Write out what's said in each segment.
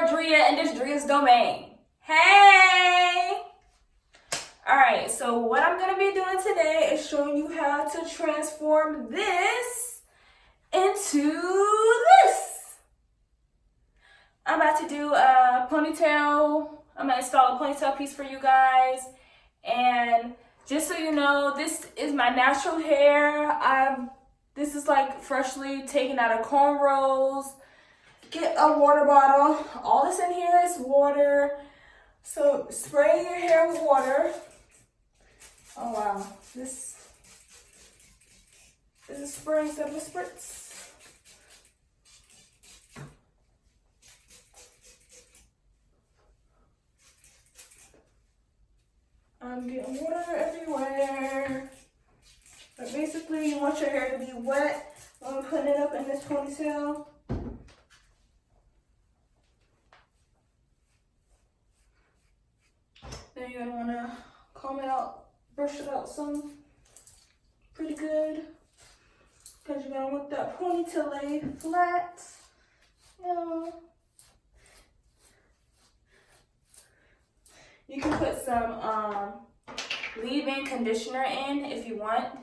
Drea, and this Drea's Domain. Hey! Alright, so what I'm going to be doing today is showing you how to transform this into this. I'm about to do a ponytail. I'm going to install a ponytail piece for you guys. And just so you know, this is my natural hair. This is like freshly taken out of cornrows. Get a water bottle. All that's in here is water. So spray your hair with water. Oh wow, this is spray instead of a spritz. I'm getting water everywhere. But basically, you want your hair to be wet when we're putting it up in this ponytail. Then you're gonna wanna comb it out, brush it out some pretty good. Because you're gonna want that ponytail lay flat. You can put some leave-in conditioner in if you want.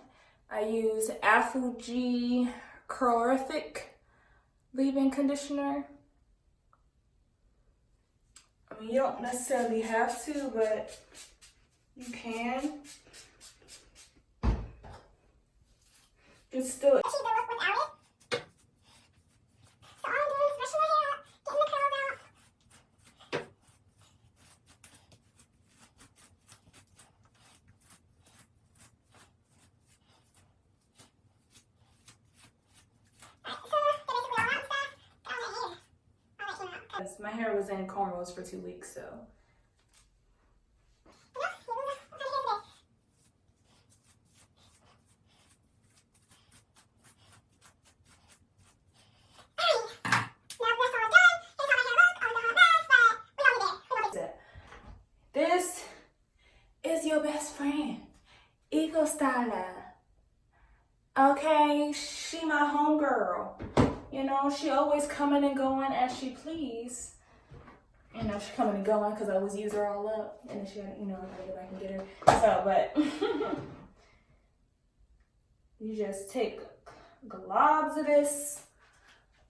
I use Afro-G Curlific leave-in conditioner. I mean, you don't necessarily have to, but you can. It's still. My hair was in cornrows for 2 weeks, so. This is your best friend, Eco Styler. Okay, she my homegirl. You know, she always coming and going as she please. You know, she coming and going because I always use her all up. And then she, you know, I gotta go back and get her. So, but you just take globs of this,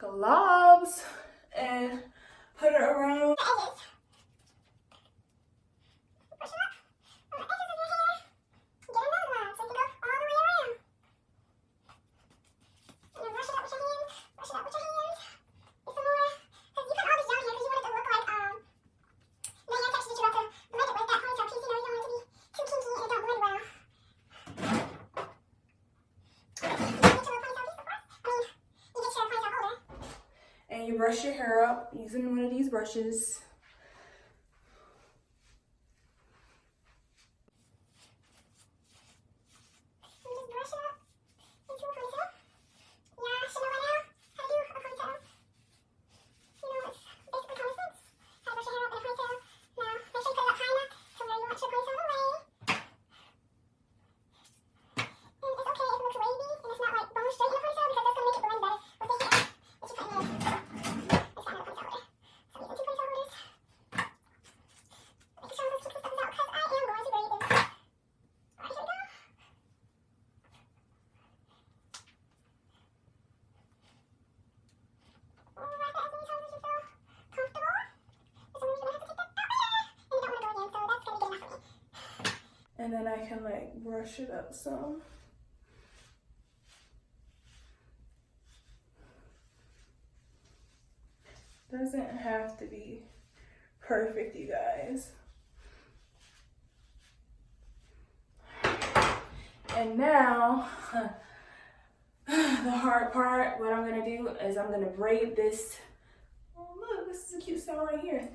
and put it around. And you brush your hair up using one of these brushes. And then I can like brush it up some. Doesn't have to be perfect, you guys. And now, the hard part, what I'm gonna do is I'm gonna braid this. Oh look, this is a cute style right here.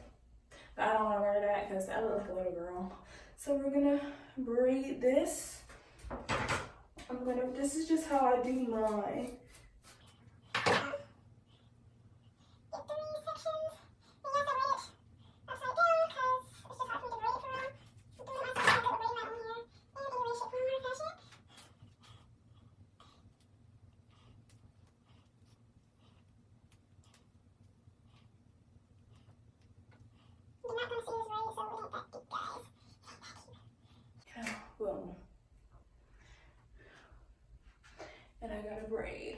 But I don't wanna wear that because I look like a little girl. So we're gonna braid this. This is just how I do mine. boom. And I got a braid.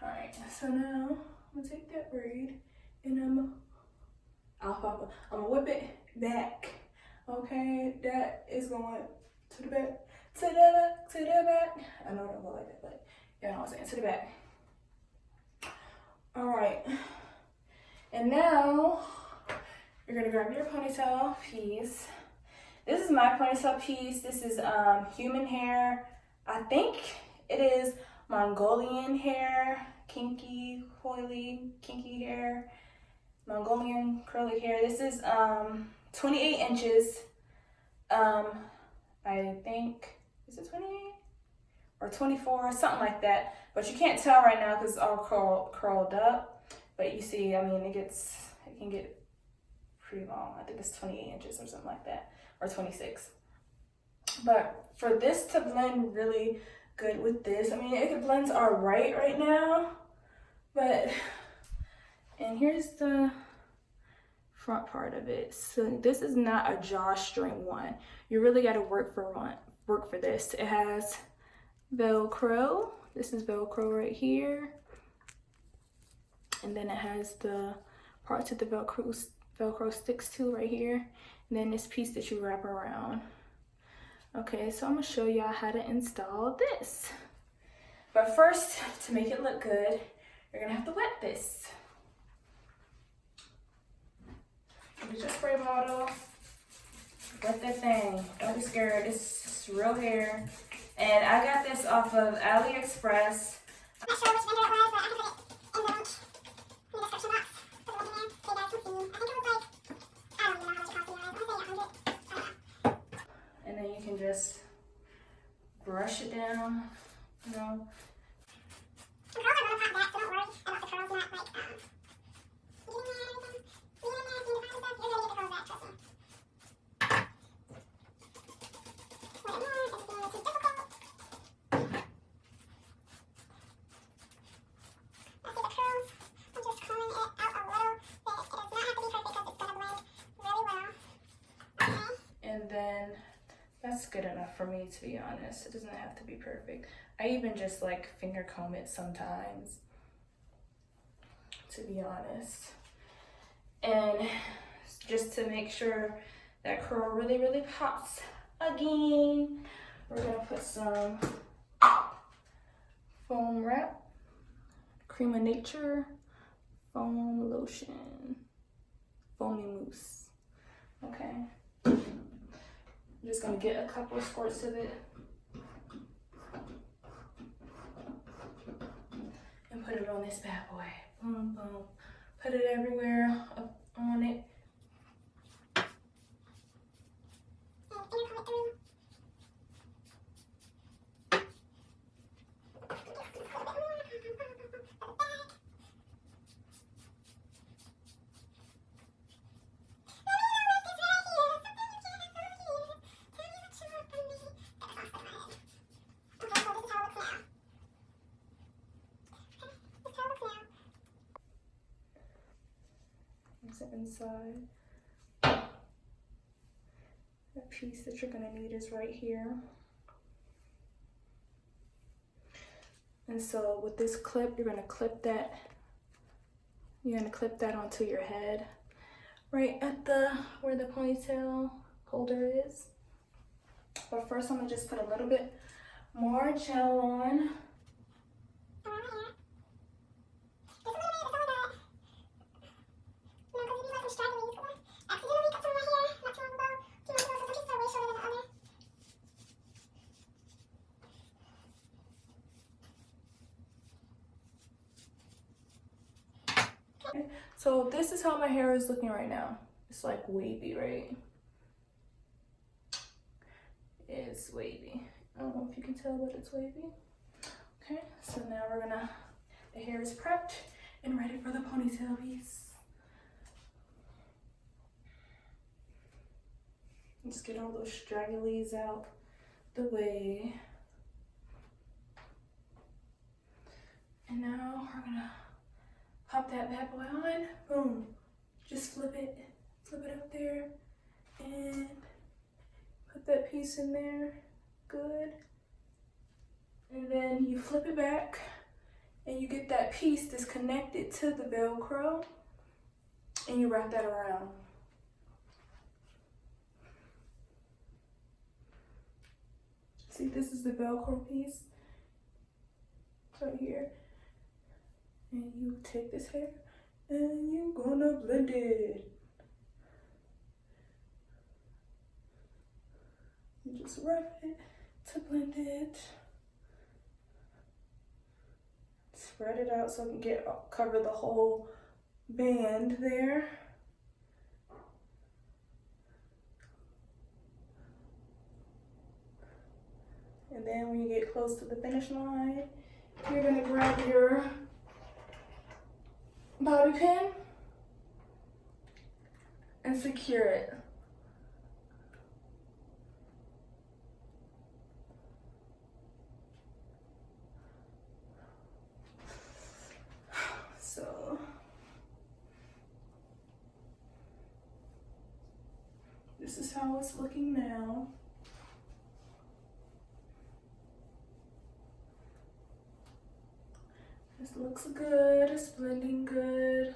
All right, so now I'm gonna take that braid and I'm gonna whip it back. Okay, that is going to the back, to the back, to the back. I know it don't go like that, but you know what I'm saying, to the back. All right, and now you're gonna grab your ponytail piece. This is my ponytail piece. This is human hair. I think it is Mongolian hair, kinky, coily, kinky hair, Mongolian curly hair. This is 28 inches. I think, is it 28 or 24, something like that. But you can't tell right now because it's all curled up. But you see, I mean, it can get pretty long. I think it's 28 inches or something like that, or 26. But for this to blend really good with this, I mean, it blends all right now. But, and here's the front part of it. So this is not a drawstring one. You really got to work for this. It has Velcro. This is Velcro right here, and then it has the parts that the Velcro sticks to right here, and then this piece that you wrap around. Okay, so I'm gonna show y'all how to install this. But first, to make it look good, you're gonna have to wet this. Use your spray bottle, wet that thing. Don't be scared, it's real hair. And I got this off of AliExpress. I'm not sure which vendor it was, but I can put it in the link in the description box. Put the link in there so you guys can see. I think it was like, I don't even know how much it cost, I want to say 100. I don't know. And then you can just brush it down, you know. The curls are really hot back, so don't worry about the curls not like, getting there and everything. Leave it in there, seeing the curls and stuff. You're gonna get the curls back, trust me. Put it in there, it's being too difficult. I see the curls. I'm just combing it out a little bit. It does not have to be perfect because it's gonna blend really well. Okay. And then that's good enough for me, to be honest. It doesn't have to be perfect. I even just like finger comb it sometimes, to be honest. And just to make sure that curl really pops again, we're gonna put some foam wrap, Cream of Nature foam lotion, foamy mousse. Okay. I'm just gonna get a couple of squirts of it and put it on this bad boy. Boom, boom. Put it everywhere up on it. Inside. The piece that you're gonna need is right here. And so with this clip, you're gonna clip that onto your head, right at where the ponytail holder is. But first I'm gonna just put a little bit more gel on. So this is how my hair is looking right now. It's like wavy, right? It's wavy. I don't know if you can tell, but it's wavy. Okay, so now the hair is prepped and ready for the ponytail piece. Just get all those stragglies out the way. And now we're gonna pop that bad boy on. Boom. Just flip it up there. And put that piece in there, good. And then you flip it back and you get that piece that's connected to the Velcro and you wrap that around. See, this is the Velcro piece. It's right here. And you take this hair and you're gonna blend it. You just wrap it to blend it. Spread it out so it can cover the whole band there. And then when you get close to the finish line, you're gonna grab your bobby pin and secure it. So this is how it's looking now. This looks good, it's blending good.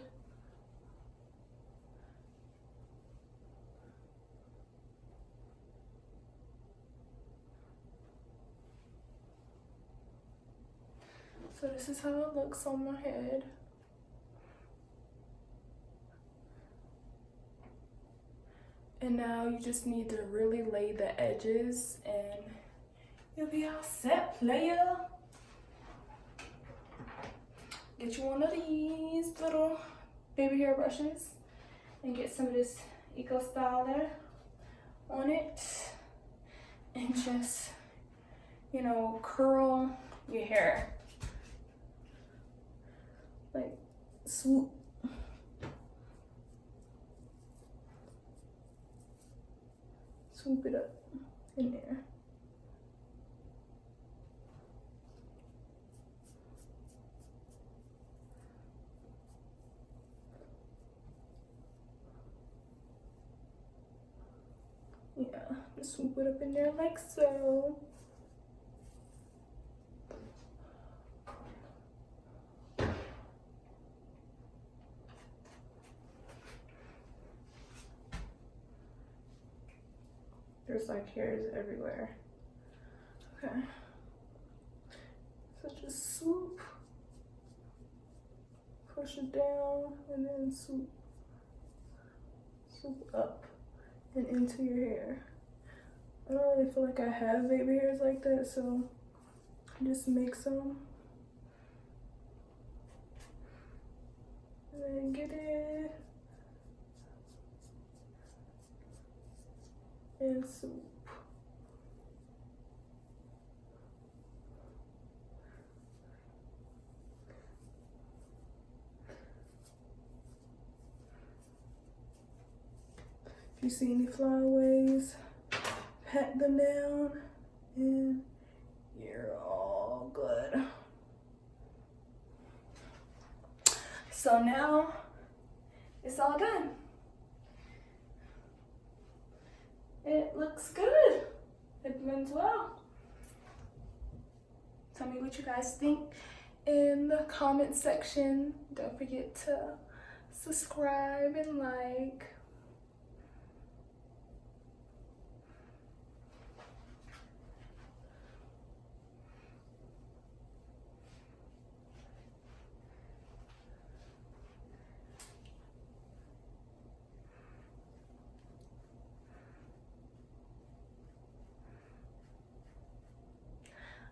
So this is how it looks on my head. And now you just need to really lay the edges and you'll be all set, player. Get you one of these little baby hair brushes and get some of this Eco Styler on it and just, you know, curl your hair. Like swoop. Swoop it up in there. Yeah, just swoop it up in there like so. There's like hairs everywhere. Okay. So just swoop, push it down, and then swoop, swoop up and into your hair. I don't really feel like I have baby hairs like that, so just make some. And then get it. And swoop. If you see any flyaways, pat them down and you're all good. So now it's all done. It looks good. It blends well. Tell me what you guys think in the comment section. Don't forget to subscribe and like.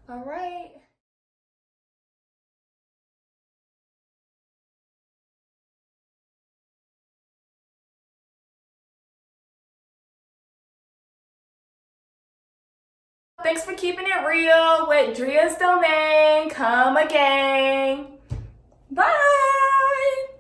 All right. Thanks for keeping it real with Dria's Domain. Come again. Bye.